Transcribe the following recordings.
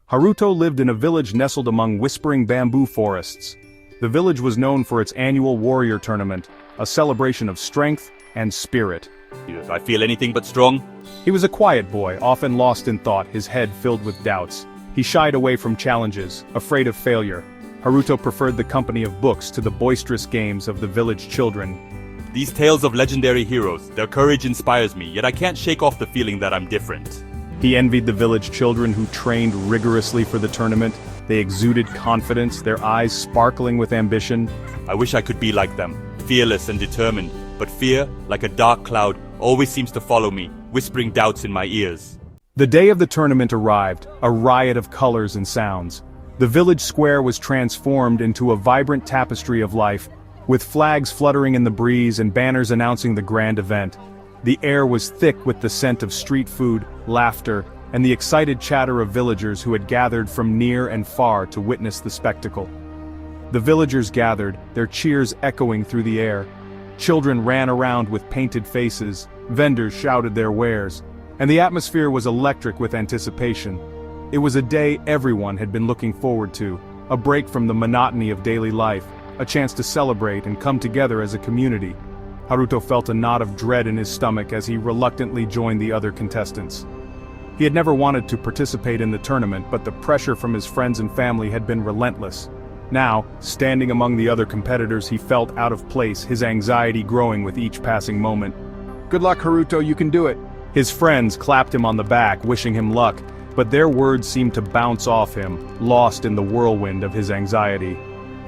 Haruto lived in a village nestled among whispering bamboo forests. The village was known for its annual warrior tournament, a celebration of strength and spirit. If I feel anything but strong. He was a quiet boy, often lost in thought, his head filled with doubts. He shied away from challenges, afraid of failure. Haruto preferred the company of books to the boisterous games of the village children. These tales of legendary heroes, their courage inspires me, yet I can't shake off the feeling that I'm different. He envied the village children who trained rigorously for the tournament. They exuded confidence, their eyes sparkling with ambition. I wish I could be like them, fearless and determined, but fear, like a dark cloud, always seems to follow me, whispering doubts in my ears. The day of the tournament arrived, a riot of colors and sounds. The village square was transformed into a vibrant tapestry of life, with flags fluttering in the breeze and banners announcing the grand event. The air was thick with the scent of street food, laughter, and the excited chatter of villagers who had gathered from near and far to witness the spectacle. The villagers gathered, their cheers echoing through the air. Children ran around with painted faces, vendors shouted their wares, and the atmosphere was electric with anticipation. It was a day everyone had been looking forward to, a break from the monotony of daily life, a chance to celebrate and come together as a community. Haruto felt a knot of dread in his stomach as he reluctantly joined the other contestants. He had never wanted to participate in the tournament, but the pressure from his friends and family had been relentless. Now, standing among the other competitors, he felt out of place, his anxiety growing with each passing moment. "Good luck, Haruto, you can do it." His friends clapped him on the back, wishing him luck, but their words seemed to bounce off him, lost in the whirlwind of his anxiety.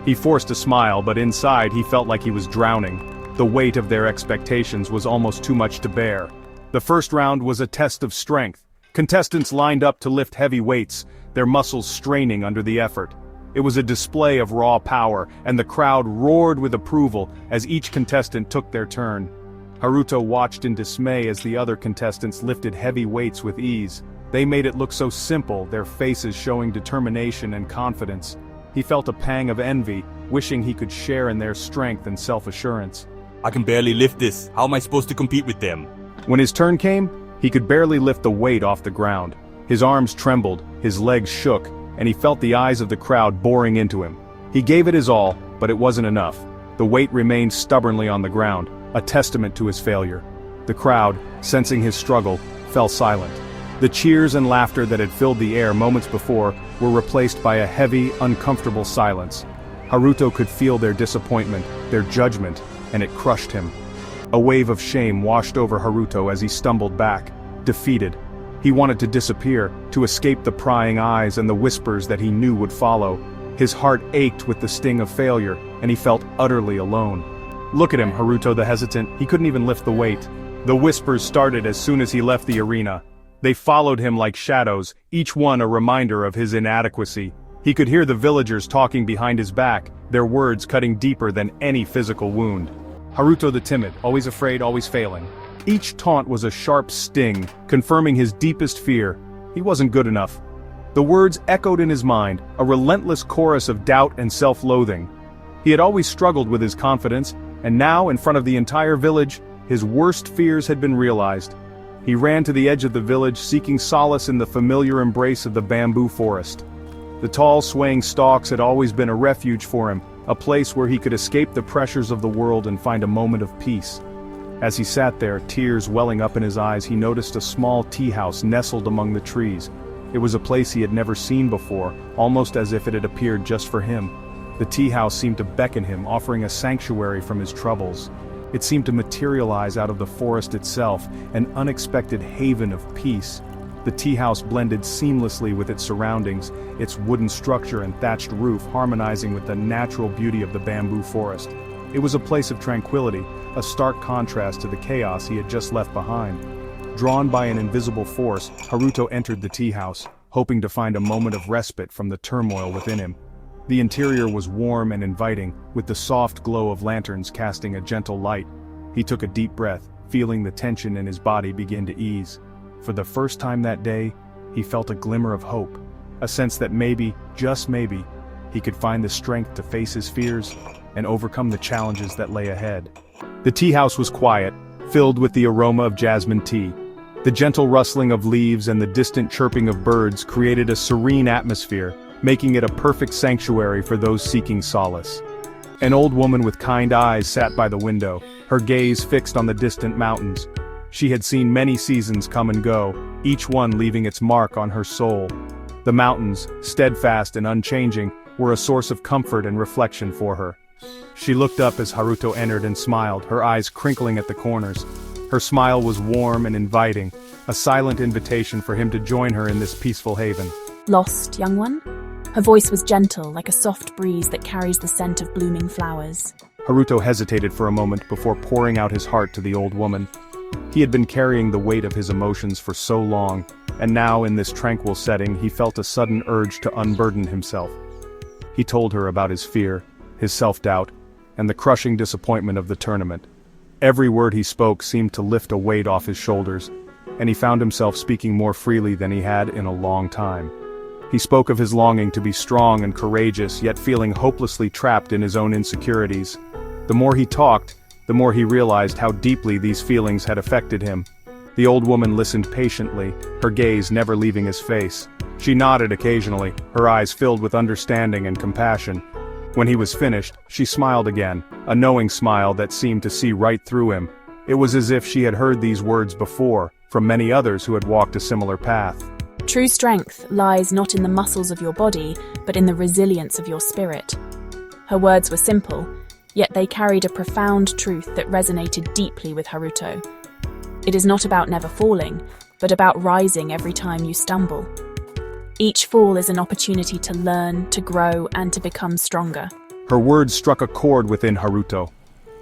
He forced a smile, but inside he felt like he was drowning. The weight of their expectations was almost too much to bear. The first round was a test of strength. Contestants lined up to lift heavy weights, their muscles straining under the effort. It was a display of raw power, and the crowd roared with approval as each contestant took their turn. Haruto watched in dismay as the other contestants lifted heavy weights with ease. They made it look so simple, their faces showing determination and confidence. He felt a pang of envy, wishing he could share in their strength and self-assurance. I can barely lift this. How am I supposed to compete with them? When his turn came, he could barely lift the weight off the ground. His arms trembled, his legs shook, and he felt the eyes of the crowd boring into him. He gave it his all, but it wasn't enough. The weight remained stubbornly on the ground, a testament to his failure. The crowd, sensing his struggle, fell silent. The cheers and laughter that had filled the air moments before were replaced by a heavy, uncomfortable silence. Haruto could feel their disappointment, their judgment, and it crushed him. A wave of shame washed over Haruto as he stumbled back, defeated. He wanted to disappear, to escape the prying eyes and the whispers that he knew would follow. His heart ached with the sting of failure, and he felt utterly alone. Look at him, Haruto the hesitant, he couldn't even lift the weight. The whispers started as soon as he left the arena. They followed him like shadows, each one a reminder of his inadequacy. He could hear the villagers talking behind his back, their words cutting deeper than any physical wound. Haruto the timid, always afraid, always failing. Each taunt was a sharp sting, confirming his deepest fear. He wasn't good enough. The words echoed in his mind, a relentless chorus of doubt and self-loathing. He had always struggled with his confidence, and now, in front of the entire village, his worst fears had been realized. He ran to the edge of the village, seeking solace in the familiar embrace of the bamboo forest. The tall, swaying stalks had always been a refuge for him, a place where he could escape the pressures of the world and find a moment of peace. As he sat there, tears welling up in his eyes, he noticed a small tea house nestled among the trees. It was a place he had never seen before, almost as if it had appeared just for him. The tea house seemed to beckon him, offering a sanctuary from his troubles. It seemed to materialize out of the forest itself, an unexpected haven of peace. The tea house blended seamlessly with its surroundings, its wooden structure and thatched roof harmonizing with the natural beauty of the bamboo forest. It was a place of tranquility, a stark contrast to the chaos he had just left behind. Drawn by an invisible force, Haruto entered the tea house, hoping to find a moment of respite from the turmoil within him. The interior was warm and inviting, with the soft glow of lanterns casting a gentle light. He took a deep breath, feeling the tension in his body begin to ease. For the first time that day, he felt a glimmer of hope, a sense that maybe, just maybe, he could find the strength to face his fears and overcome the challenges that lay ahead. The tea house was quiet, filled with the aroma of jasmine tea. The gentle rustling of leaves and the distant chirping of birds created a serene atmosphere, making it a perfect sanctuary for those seeking solace. An old woman with kind eyes sat by the window, her gaze fixed on the distant mountains. She had seen many seasons come and go, each one leaving its mark on her soul. The mountains, steadfast and unchanging, were a source of comfort and reflection for her. She looked up as Haruto entered and smiled, her eyes crinkling at the corners. Her smile was warm and inviting, a silent invitation for him to join her in this peaceful haven. Lost, young one? Her voice was gentle, like a soft breeze that carries the scent of blooming flowers. Haruto hesitated for a moment before pouring out his heart to the old woman. He had been carrying the weight of his emotions for so long, and now in this tranquil setting he felt a sudden urge to unburden himself. He told her about his fear, his self-doubt, and the crushing disappointment of the tournament. Every word he spoke seemed to lift a weight off his shoulders, and he found himself speaking more freely than he had in a long time. He spoke of his longing to be strong and courageous, yet feeling hopelessly trapped in his own insecurities. The more he talked, the more he realized how deeply these feelings had affected him. The old woman listened patiently, her gaze never leaving his face. She nodded occasionally, her eyes filled with understanding and compassion. When he was finished, she smiled again, a knowing smile that seemed to see right through him. It was as if she had heard these words before, from many others who had walked a similar path. True strength lies not in the muscles of your body, but in the resilience of your spirit. Her words were simple, yet they carried a profound truth that resonated deeply with Haruto. It is not about never falling, but about rising every time you stumble. Each fall is an opportunity to learn, to grow, and to become stronger. Her words struck a chord within Haruto.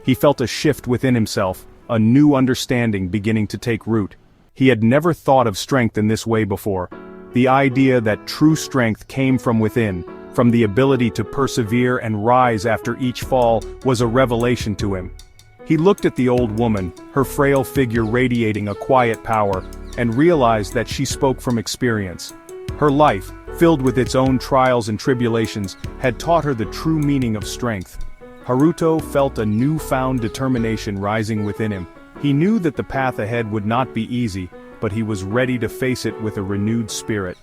He felt a shift within himself, a new understanding beginning to take root. He had never thought of strength in this way before. The idea that true strength came from within, from the ability to persevere and rise after each fall, was a revelation to him. He looked at the old woman, her frail figure radiating a quiet power, and realized that she spoke from experience. Her life, filled with its own trials and tribulations, had taught her the true meaning of strength. Haruto felt a newfound determination rising within him. He knew that the path ahead would not be easy, but he was ready to face it with a renewed spirit.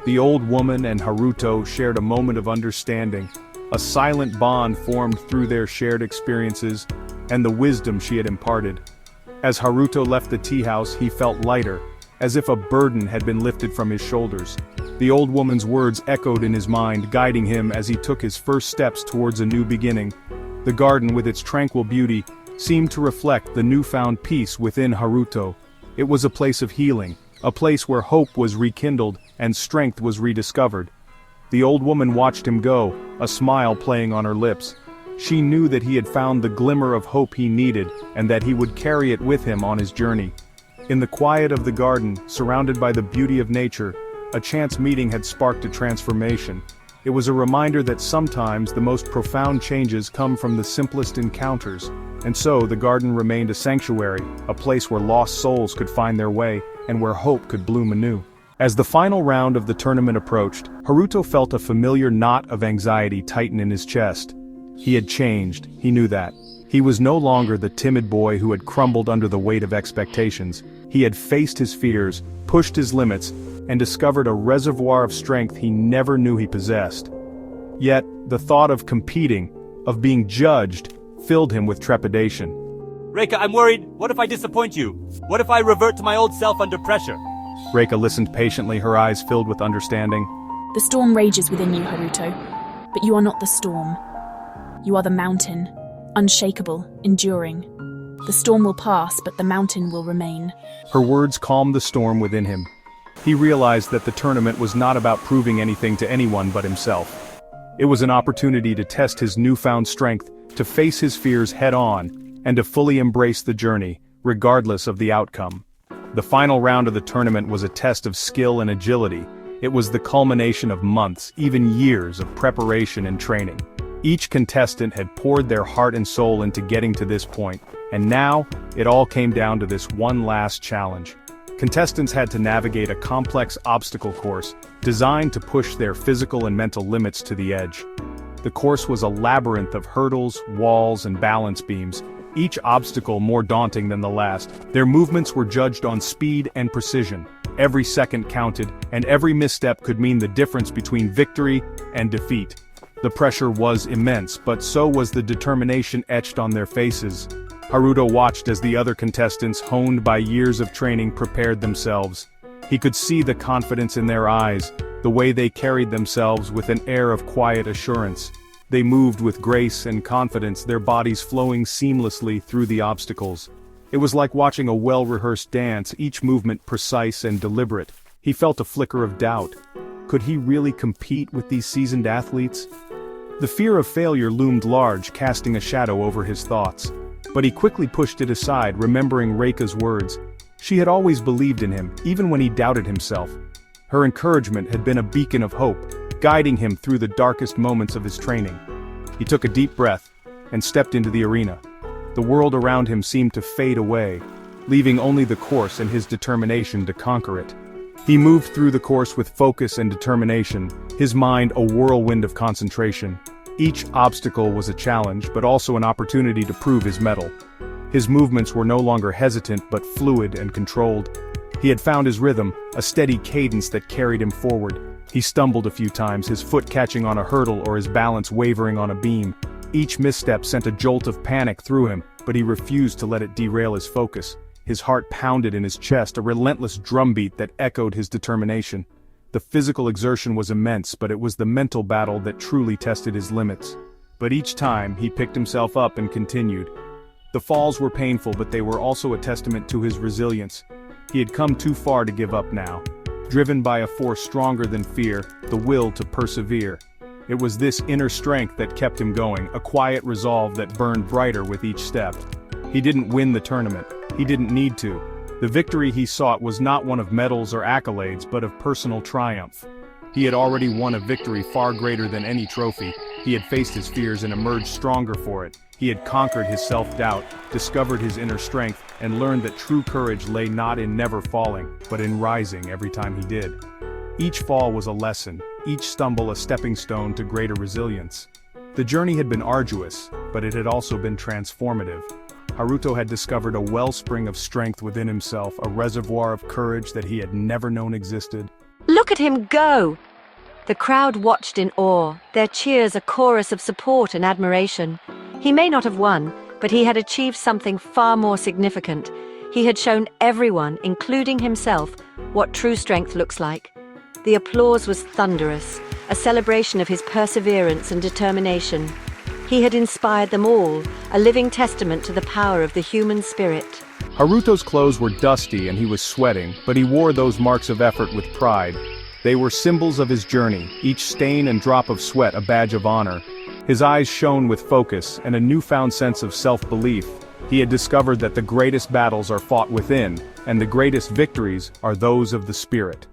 The old woman and Haruto shared a moment of understanding. A silent bond formed through their shared experiences and the wisdom she had imparted. As Haruto left the tea house, he felt lighter, as if a burden had been lifted from his shoulders. The old woman's words echoed in his mind, guiding him as he took his first steps towards a new beginning. The garden, with its tranquil beauty, seemed to reflect the newfound peace within Haruto. It was a place of healing, a place where hope was rekindled and strength was rediscovered. The old woman watched him go, a smile playing on her lips. She knew that he had found the glimmer of hope he needed and that he would carry it with him on his journey. In the quiet of the garden, surrounded by the beauty of nature, a chance meeting had sparked a transformation. It was a reminder that sometimes the most profound changes come from the simplest encounters, and so the garden remained a sanctuary, a place where lost souls could find their way, and where hope could bloom anew. As the final round of the tournament approached, Haruto felt a familiar knot of anxiety tighten in his chest. He had changed, he knew that. He was no longer the timid boy who had crumbled under the weight of expectations. He had faced his fears, pushed his limits, and discovered a reservoir of strength he never knew he possessed. Yet, the thought of competing, of being judged, filled him with trepidation. Reika, I'm worried. What if I disappoint you? What if I revert to my old self under pressure? Reika listened patiently, her eyes filled with understanding. The storm rages within you, Haruto, but you are not the storm. You are the mountain, unshakable, enduring. The storm will pass, but the mountain will remain. Her words calmed the storm within him. He realized that the tournament was not about proving anything to anyone but himself. It was an opportunity to test his newfound strength, to face his fears head-on, and to fully embrace the journey, regardless of the outcome. The final round of the tournament was a test of skill and agility. It was the culmination of months, even years, of preparation and training. Each contestant had poured their heart and soul into getting to this point, and now, it all came down to this one last challenge. Contestants had to navigate a complex obstacle course, designed to push their physical and mental limits to the edge. The course was a labyrinth of hurdles, walls, and balance beams, each obstacle more daunting than the last. Their movements were judged on speed and precision. Every second counted, and every misstep could mean the difference between victory and defeat. The pressure was immense, but so was the determination etched on their faces. Haruto watched as the other contestants, honed by years of training, prepared themselves. He could see the confidence in their eyes, the way they carried themselves with an air of quiet assurance. They moved with grace and confidence, their bodies flowing seamlessly through the obstacles. It was like watching a well-rehearsed dance, each movement precise and deliberate. He felt a flicker of doubt. Could he really compete with these seasoned athletes? The fear of failure loomed large, casting a shadow over his thoughts. But he quickly pushed it aside, remembering Reika's words. She had always believed in him, even when he doubted himself. Her encouragement had been a beacon of hope, guiding him through the darkest moments of his training. He took a deep breath and stepped into the arena. The world around him seemed to fade away, leaving only the course and his determination to conquer it. He moved through the course with focus and determination, his mind a whirlwind of concentration. Each obstacle was a challenge, but also an opportunity to prove his mettle. His movements were no longer hesitant but fluid and controlled. He had found his rhythm, a steady cadence that carried him forward. He stumbled a few times, his foot catching on a hurdle or his balance wavering on a beam. Each misstep sent a jolt of panic through him, but he refused to let it derail his focus. His heart pounded in his chest, a relentless drumbeat that echoed his determination. The physical exertion was immense, but it was the mental battle that truly tested his limits. But each time, he picked himself up and continued. The falls were painful, but they were also a testament to his resilience. He had come too far to give up now. Driven by a force stronger than fear, the will to persevere. It was this inner strength that kept him going, a quiet resolve that burned brighter with each step. He didn't win the tournament. He didn't need to. The victory he sought was not one of medals or accolades, but of personal triumph. He had already won a victory far greater than any trophy. He had faced his fears and emerged stronger for it. He had conquered his self-doubt, discovered his inner strength, and learned that true courage lay not in never falling, but in rising every time he did. Each fall was a lesson, each stumble a stepping stone to greater resilience. The journey had been arduous, but it had also been transformative. Haruto had discovered a wellspring of strength within himself, a reservoir of courage that he had never known existed. Look at him go! The crowd watched in awe, their cheers a chorus of support and admiration. He may not have won, but he had achieved something far more significant. He had shown everyone, including himself, what true strength looks like. The applause was thunderous, a celebration of his perseverance and determination. He had inspired them all, a living testament to the power of the human spirit. Haruto's clothes were dusty and he was sweating, but he wore those marks of effort with pride. They were symbols of his journey, each stain and drop of sweat a badge of honor. His eyes shone with focus and a newfound sense of self-belief. He had discovered that the greatest battles are fought within, and the greatest victories are those of the spirit.